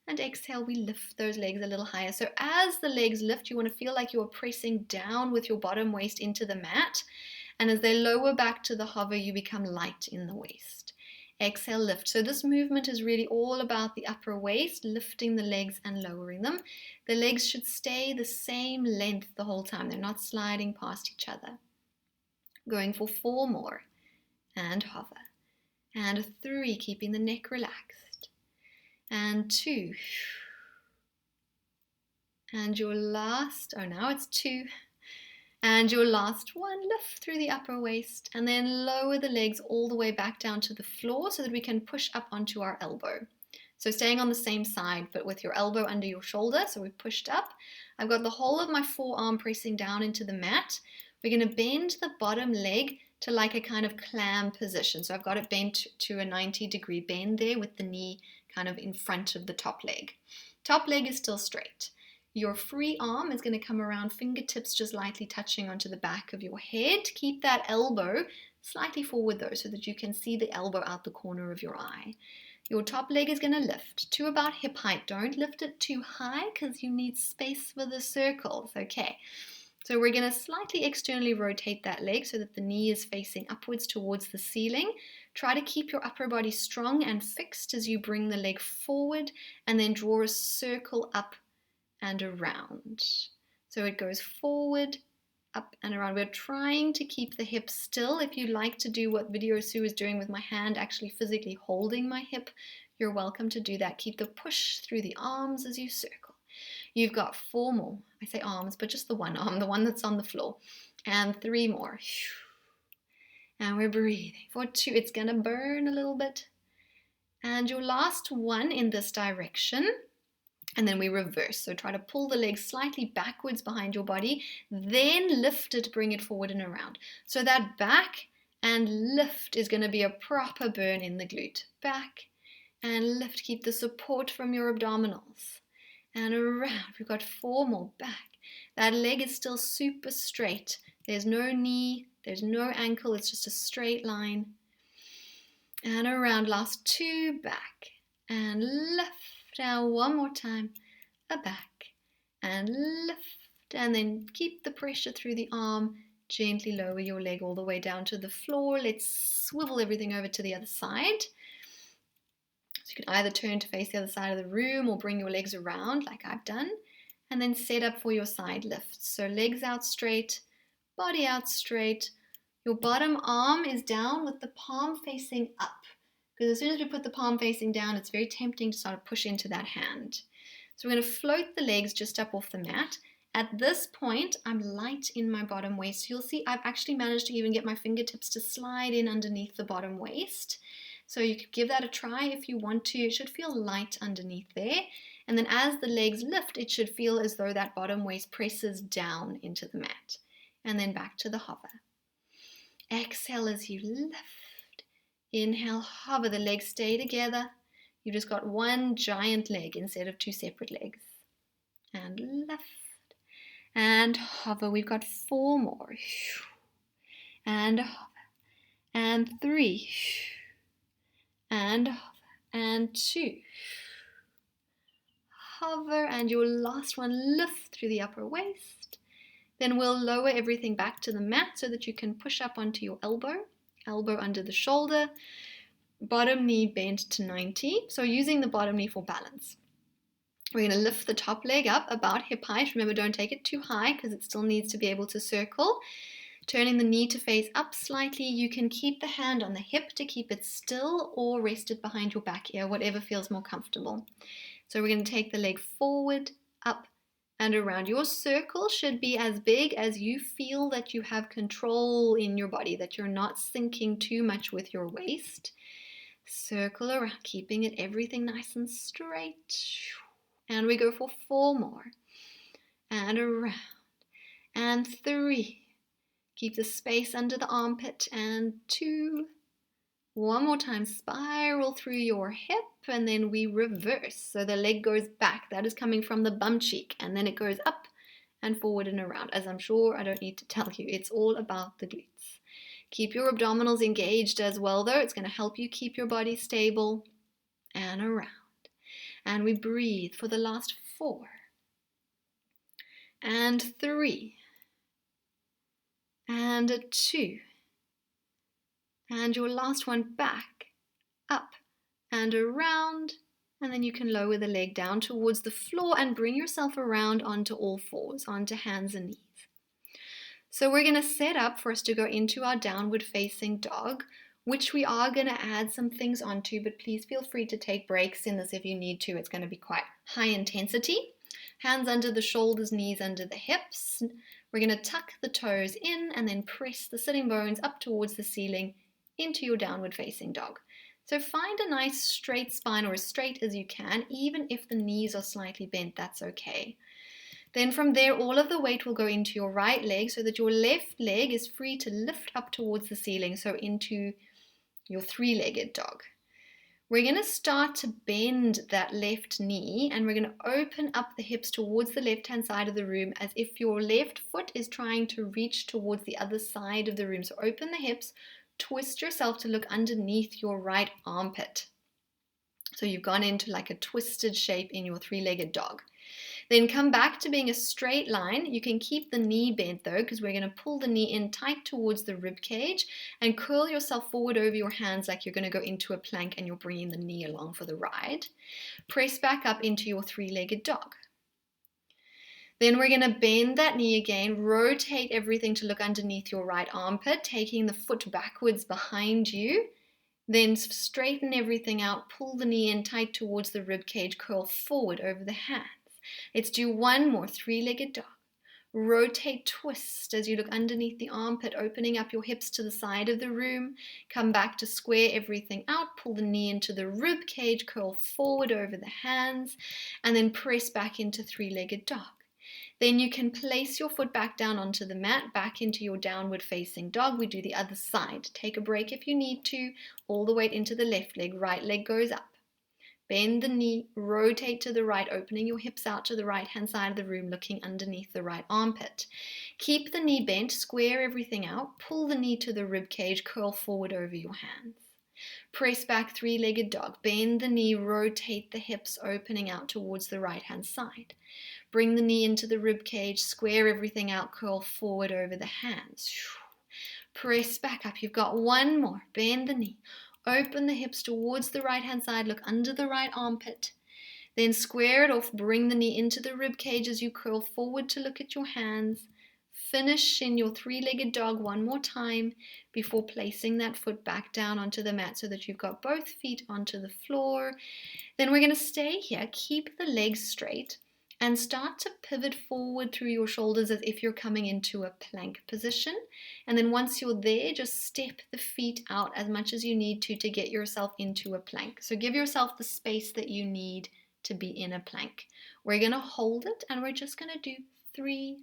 and exhale, we lift those legs a little higher. So as the legs lift, you want to feel like you're pressing down with your bottom waist into the mat. And as they lower back to the hover, you become light in the waist. Exhale, lift. So this movement is really all about the upper waist, lifting the legs and lowering them. The legs should stay the same length the whole time. They're not sliding past each other. Going for 4 more. And hover. And 3, keeping the neck relaxed. And 2. And your last, now it's 2. And your last one, lift through the upper waist, and then lower the legs all the way back down to the floor so that we can push up onto our elbow. So staying on the same side, but with your elbow under your shoulder, so we've pushed up. I've got the whole of my forearm pressing down into the mat. We're going to bend the bottom leg to like a kind of clam position. So I've got it bent to a 90-degree bend there with the knee kind of in front of the top leg. Top leg is still straight. Your free arm is going to come around, fingertips just lightly touching onto the back of your head. Keep that elbow slightly forward though, so that you can see the elbow out the corner of your eye. Your top leg is going to lift to about hip height. Don't lift it too high because you need space for the circles. Okay, so we're going to slightly externally rotate that leg so that the knee is facing upwards towards the ceiling. Try to keep your upper body strong and fixed as you bring the leg forward, and then draw a circle up and around. So it goes forward, up and around. We're trying to keep the hip still. If you like to do what Video Sue is doing with my hand, actually physically holding my hip, you're welcome to do that. Keep the push through the arms as you circle. You've got 4 more. I say arms, but just the one arm, the one that's on the floor. And 3 more. And we're breathing. For 2, it's gonna burn a little bit. And your last one in this direction. And then we reverse. So try to pull the legs slightly backwards behind your body, then lift it, bring it forward and around. So that back and lift is going to be a proper burn in the glute. Back and lift. Keep the support from your abdominals. And around. We've got 4 more. Back. That leg is still super straight. There's no knee. There's no ankle. It's just a straight line. And around. Last 2. Back. And lift. Down 1 more time, a back and lift, and then keep the pressure through the arm. Gently lower your leg all the way down to the floor. Let's swivel everything over to the other side. So you can either turn to face the other side of the room or bring your legs around like I've done, and then set up for your side lifts. So legs out straight, body out straight. Your bottom arm is down with the palm facing up. Because as soon as we put the palm facing down, it's very tempting to sort of push into that hand. So we're going to float the legs just up off the mat. At this point, I'm light in my bottom waist. You'll see I've actually managed to even get my fingertips to slide in underneath the bottom waist. So you could give that a try if you want to. It should feel light underneath there. And then as the legs lift, it should feel as though that bottom waist presses down into the mat. And then back to the hover. Exhale as you lift. Inhale, hover, the legs stay together. You've just got 1 giant leg instead of 2 separate legs. And lift. And hover. We've got 4 more. And hover. And 3. And hover. And 2. Hover. And your last one, lift through the upper waist. Then we'll lower everything back to the mat so that you can push up onto your elbow. Elbow under the shoulder, bottom knee bent to 90. So using the bottom knee for balance. We're going to lift the top leg up about hip height. Remember, don't take it too high because it still needs to be able to circle. Turning the knee to face up slightly. You can keep the hand on the hip to keep it still or rest it behind your back ear, whatever feels more comfortable. So we're going to take the leg forward, up, and around. Your circle should be as big as you feel that you have control in your body, that you're not sinking too much with your waist. Circle around, keeping it everything nice and straight. And we go for 4 more. And around. And 3. Keep the space under the armpit. And 2. One more time, spiral through your hip, and then we reverse. So the leg goes back. That is coming from the bum cheek, and then it goes up and forward and around. As I'm sure I don't need to tell you, it's all about the glutes. Keep your abdominals engaged as well, though. It's going to help you keep your body stable. And around. And we breathe for the last 4. And 3. And 2. And your last one, back, up, and around. And then you can lower the leg down towards the floor and bring yourself around onto all fours, onto hands and knees. So we're going to set up for us to go into our downward facing dog, which we are going to add some things onto, but please feel free to take breaks in this if you need to. It's going to be quite high intensity. Hands under the shoulders, knees under the hips. We're going to tuck the toes in and then press the sitting bones up towards the ceiling into your downward facing dog. So find a nice straight spine, or as straight as you can. Even if the knees are slightly bent, that's okay. Then from there, all of the weight will go into your right leg so that your left leg is free to lift up towards the ceiling, so into your 3-legged dog. We're going to start to bend that left knee, and we're going to open up the hips towards the left-hand side of the room as if your left foot is trying to reach towards the other side of the room. So open the hips, twist yourself to look underneath your right armpit. So you've gone into like a twisted shape in your 3-legged dog. Then come back to being a straight line. You can keep the knee bent though, because we're going to pull the knee in tight towards the rib cage and curl yourself forward over your hands like you're going to go into a plank and you're bringing the knee along for the ride. Press back up into your 3-legged dog. Then we're going to bend that knee again, rotate everything to look underneath your right armpit, taking the foot backwards behind you. Then straighten everything out, pull the knee in tight towards the rib cage, curl forward over the hands. Let's do one more 3-legged dog. Rotate, twist as you look underneath the armpit, opening up your hips to the side of the room. Come back to square everything out, pull the knee into the rib cage, curl forward over the hands, and then press back into 3-legged dog. Then you can place your foot back down onto the mat, back into your downward facing dog. We do the other side. Take a break if you need to. All the way into the left leg. Right leg goes up. Bend the knee, rotate to the right, opening your hips out to the right-hand side of the room, looking underneath the right armpit. Keep the knee bent, square everything out, pull the knee to the rib cage, curl forward over your hands. Press back 3-legged dog. Bend the knee, rotate the hips, opening out towards the right-hand side. Bring the knee into the rib cage, square everything out, curl forward over the hands. Press back up. You've got one more. Bend the knee. Open the hips towards the right-hand side. Look under the right armpit. Then square it off. Bring the knee into the rib cage as you curl forward to look at your hands. Finish in your 3-legged dog one more time before placing that foot back down onto the mat so that you've got both feet onto the floor. Then we're going to stay here. Keep the legs straight and start to pivot forward through your shoulders as if you're coming into a plank position. And then once you're there, just step the feet out as much as you need to get yourself into a plank. So give yourself the space that you need to be in a plank. We're going to hold it and we're just going to do 3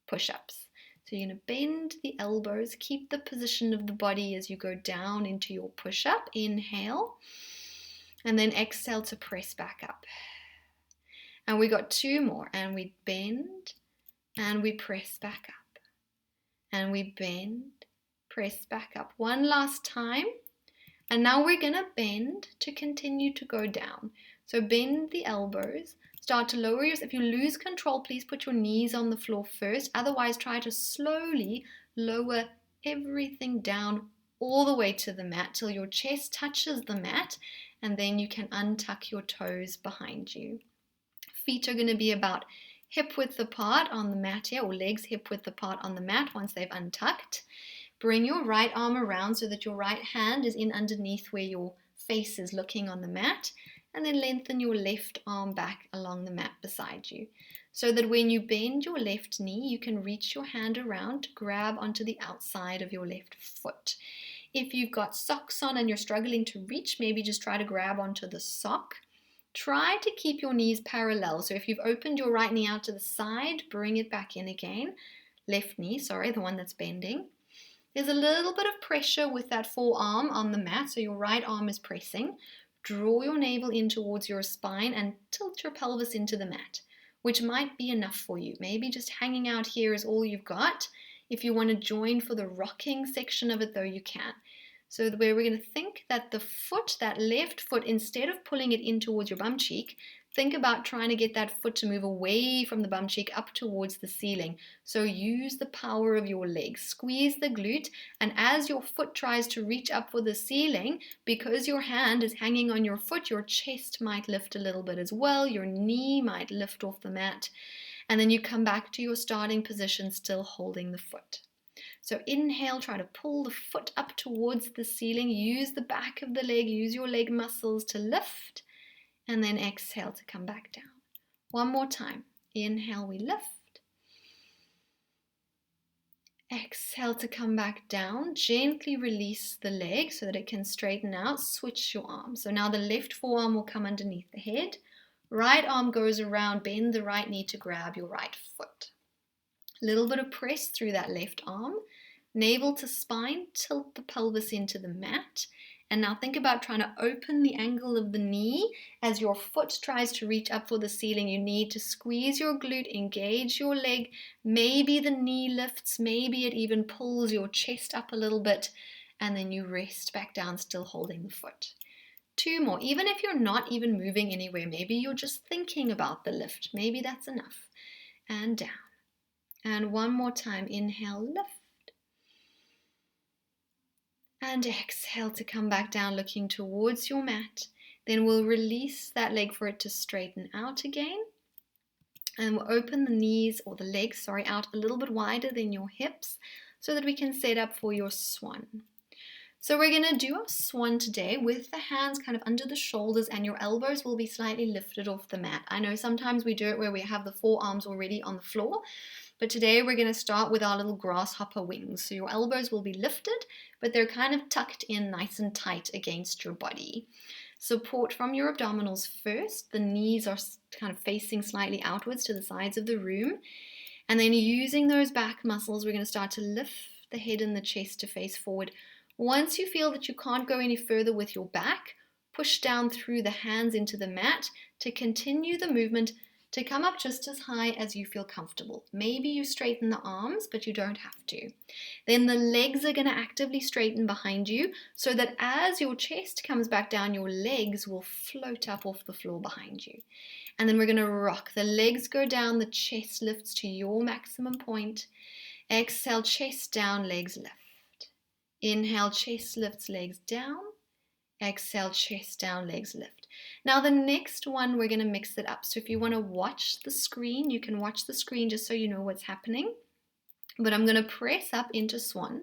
push-ups. So you're going to bend the elbows, keep the position of the body as you go down into your push-up. Inhale, and then exhale to press back up. And we got 2 more, and we bend, and we press back up. And we bend, press back up. One last time. And now we're going to bend to continue to go down. So bend the elbows. Start to lower yourself. If you lose control, please put your knees on the floor first. Otherwise, try to slowly lower everything down all the way to the mat till your chest touches the mat, and then you can untuck your toes behind you. Feet are going to be about hip width apart on the mat here, or legs hip width apart on the mat once they've untucked. Bring your right arm around so that your right hand is in underneath where your face is looking on the mat, and then lengthen your left arm back along the mat beside you. so that when you bend your left knee, you can reach your hand around to grab onto the outside of your left foot. If you've got socks on and you're struggling to reach, maybe just try to grab onto the sock. Try to keep your knees parallel. So if you've opened your right knee out to the side, bring it back in again. Left knee, sorry, the one that's bending. There's a little bit of pressure with that forearm on the mat, so your right arm is pressing. Draw your navel in towards your spine and tilt your pelvis into the mat, which might be enough for you. Maybe just hanging out here is all you've got. If you want to join for the rocking section of it, though, you can. So where we're going to think that the foot, that left foot, instead of pulling it in towards your bum cheek, think about trying to get that foot to move away from the bum cheek up towards the ceiling. So use the power of your legs. Squeeze the glute, and as your foot tries to reach up for the ceiling, because your hand is hanging on your foot, your chest might lift a little bit as well. Your knee might lift off the mat. And then you come back to your starting position, still holding the foot. So inhale, try to pull the foot up towards the ceiling. Use the back of the leg, use your leg muscles to lift. And then exhale to come back down. One more time. Inhale, we lift. Exhale to come back down. Gently release the leg so that it can straighten out. Switch your arm. So now the left forearm will come underneath the head. Right arm goes around. Bend the right knee to grab your right foot. A little bit of press through that left arm. Navel to spine. Tilt the pelvis into the mat. And now think about trying to open the angle of the knee as your foot tries to reach up for the ceiling. You need to squeeze your glute, engage your leg. Maybe the knee lifts, maybe it even pulls your chest up a little bit, and then you rest back down, still holding the foot. Two more. Even if you're not even moving anywhere, maybe you're just thinking about the lift. Maybe that's enough. And down. And one more time. Inhale, lift. And exhale to come back down, looking towards your mat. Then we'll release that leg for it to straighten out again. And we'll open the knees, or the legs, out a little bit wider than your hips so that we can set up for your swan. So we're going to do our swan today with the hands kind of under the shoulders, and your elbows will be slightly lifted off the mat. I know sometimes we do it where we have the forearms already on the floor, but today we're going to start with our little grasshopper wings. So your elbows will be lifted, but they're kind of tucked in nice and tight against your body. Support from your abdominals first. The knees are kind of facing slightly outwards to the sides of the room. And then using those back muscles, we're going to start to lift the head and the chest to face forward. Once you feel that you can't go any further with your back, push down through the hands into the mat to continue the movement to come up just as high as you feel comfortable. Maybe you straighten the arms, but you don't have to. Then the legs are going to actively straighten behind you so that as your chest comes back down, your legs will float up off the floor behind you. And then we're going to rock. The legs go down, the chest lifts to your maximum point. Exhale, chest down, legs lift. Inhale, chest lifts, legs down. Exhale, chest down, legs lift. Now the next one, we're going to mix it up. So if you want to watch the screen, you can watch the screen just so you know what's happening. But I'm going to press up into swan.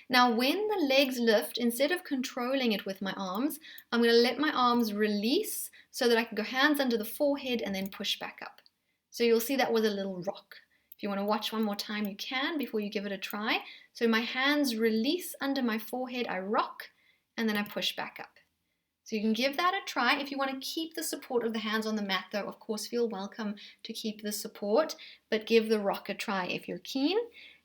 Now when the legs lift, instead of controlling it with my arms, I'm going to let my arms release so that I can go hands under the forehead and then push back up. So you'll see that was a little rock. If you want to watch one more time, you can before you give it a try. So my hands release under my forehead, I rock, and then I push back up. So you can give that a try. If you want to keep the support of the hands on the mat, though, of course, feel welcome to keep the support, but give the rock a try if you're keen.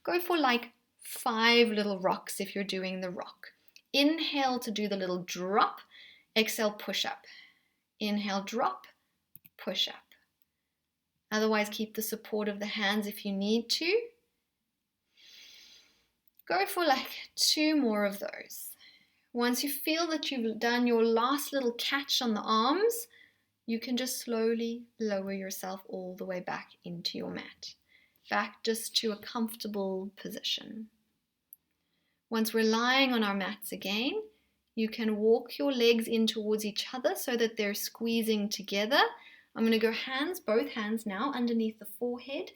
Go for like 5 little rocks if you're doing the rock. Inhale to do the little drop. Exhale, push up. Inhale, drop, push up. Otherwise, keep the support of the hands if you need to. Go for like 2 more of those. Once you feel that you've done your last little catch on the arms, you can just slowly lower yourself all the way back into your mat. Back just to a comfortable position. Once we're lying on our mats again, you can walk your legs in towards each other so that they're squeezing together. I'm going to go both hands now underneath the forehead.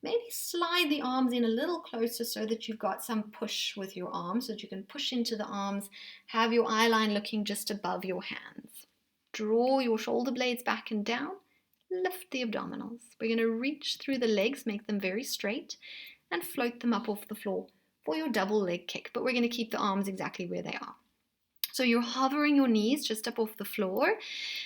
Maybe slide the arms in a little closer so that you've got some push with your arms, so that you can push into the arms, have your eye line looking just above your hands. Draw your shoulder blades back and down, lift the abdominals. We're going to reach through the legs, make them very straight, and float them up off the floor for your double leg kick. But we're going to keep the arms exactly where they are. So you're hovering your knees just up off the floor,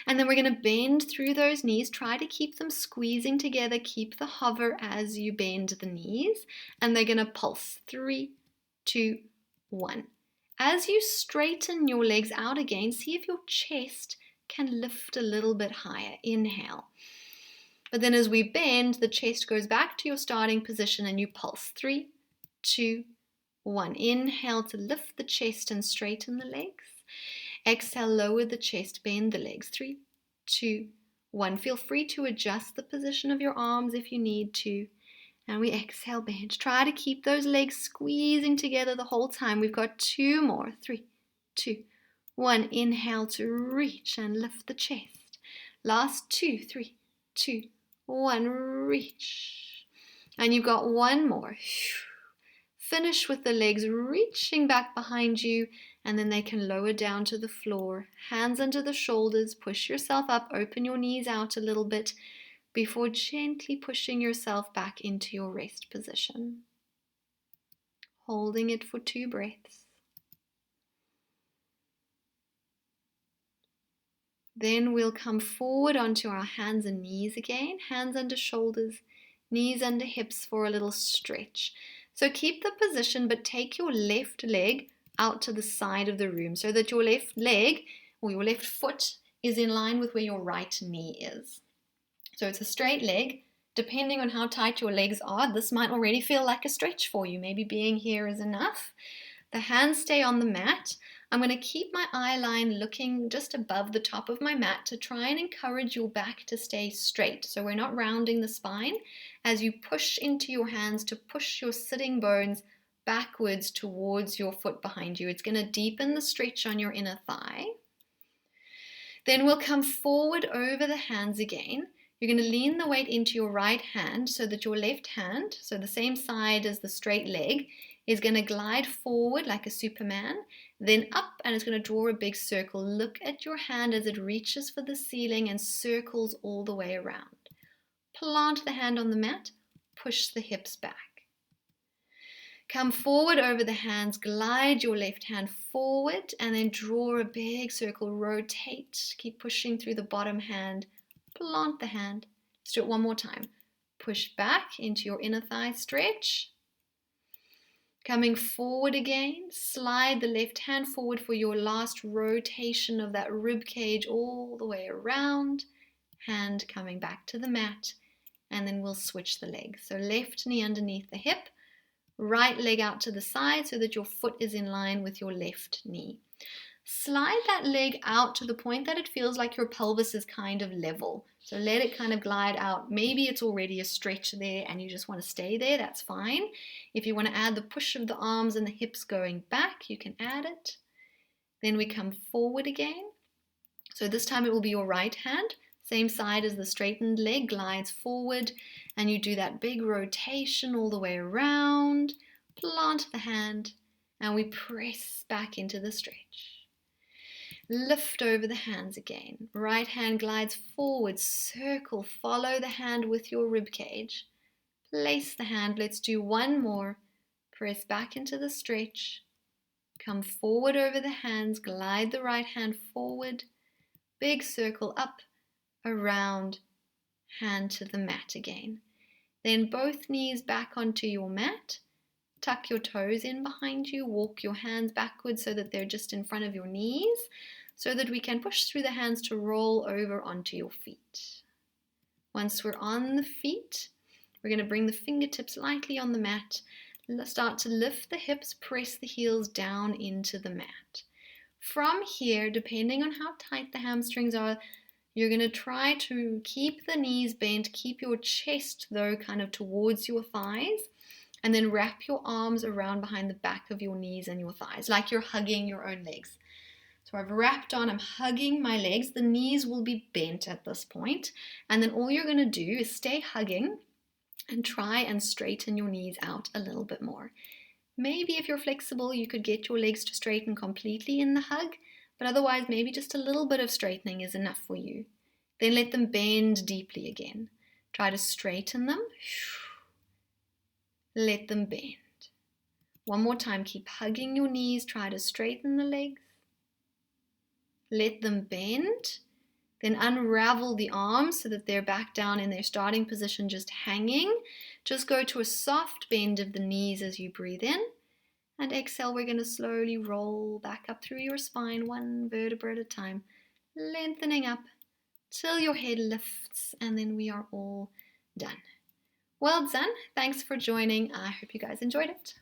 and then we're going to bend through those knees. Try to keep them squeezing together. Keep the hover as you bend the knees, and they're going to pulse. 3, 2, 1. As you straighten your legs out again, see if your chest can lift a little bit higher. Inhale. But then as we bend, the chest goes back to your starting position and you pulse. 3, 2, 1. Inhale to lift the chest and straighten the legs. Exhale, lower the chest, bend the legs. 3, 2, 1. Feel free to adjust the position of your arms if you need to. And we exhale, bend. Try to keep those legs squeezing together the whole time. We've got 2 more. 3, 2, 1. Inhale to reach and lift the chest. Last 2, 3, 2, 1. Reach. And you've got 1 more. Finish with the legs reaching back behind you, and then they can lower down to the floor. Hands under the shoulders. Push yourself up. Open your knees out a little bit before gently pushing yourself back into your rest position. Holding it for 2 breaths. Then we'll come forward onto our hands and knees again. Hands under shoulders, knees under hips for a little stretch. So keep the position, but take your left leg out to the side of the room so that your left leg or your left foot is in line with where your right knee is. So it's a straight leg. Depending on how tight your legs are, this might already feel like a stretch for you. Maybe being here is enough. The hands stay on the mat. I'm going to keep my eye line looking just above the top of my mat to try and encourage your back to stay straight. So we're not rounding the spine as you push into your hands to push your sitting bones backwards towards your foot behind you. It's going to deepen the stretch on your inner thigh. Then we'll come forward over the hands again. You're going to lean the weight into your right hand so that your left hand, so the same side as the straight leg, is going to glide forward like a Superman, then up, and it's going to draw a big circle. Look at your hand as it reaches for the ceiling and circles all the way around. Plant the hand on the mat, push the hips back. Come forward over the hands, glide your left hand forward, and then draw a big circle, rotate, keep pushing through the bottom hand, plant the hand. Let's do it one more time. Push back into your inner thigh stretch. Coming forward again, slide the left hand forward for your last rotation of that rib cage all the way around. Hand coming back to the mat, and then we'll switch the legs. So left knee underneath the hip, right leg out to the side so that your foot is in line with your left knee. Slide that leg out to the point that it feels like your pelvis is kind of level. So let it kind of glide out. Maybe it's already a stretch there and you just want to stay there, that's fine. If you want to add the push of the arms and the hips going back, you can add it. Then we come forward again. So this time it will be your right hand, same side as the straightened leg, glides forward, and you do that big rotation all the way around. Plant the hand, and we press back into the stretch. Lift over the hands again. Right hand glides forward, circle, follow the hand with your rib cage. Place the hand, let's do 1 more. Press back into the stretch. Come forward over the hands, glide the right hand forward. Big circle up, around, hand to the mat again. Then both knees back onto your mat. Tuck your toes in behind you, walk your hands backwards so that they're just in front of your knees, so that we can push through the hands to roll over onto your feet. Once we're on the feet, we're going to bring the fingertips lightly on the mat. Start to lift the hips, press the heels down into the mat. From here, depending on how tight the hamstrings are, you're going to try to keep the knees bent, keep your chest though kind of towards your thighs, and then wrap your arms around behind the back of your knees and your thighs, like you're hugging your own legs. So I've wrapped on, I'm hugging my legs. The knees will be bent at this point. And then all you're going to do is stay hugging and try and straighten your knees out a little bit more. Maybe if you're flexible, you could get your legs to straighten completely in the hug, but otherwise maybe just a little bit of straightening is enough for you. Then let them bend deeply again. Try to straighten them. Let them bend. One more time, keep hugging your knees. Try to straighten the legs. Let them bend. Then unravel the arms so that they're back down in their starting position, just hanging. Just go to a soft bend of the knees as you breathe in. And exhale, we're going to slowly roll back up through your spine, one vertebra at a time, lengthening up till your head lifts, and then we are all done. Well done. Thanks for joining. I hope you guys enjoyed it.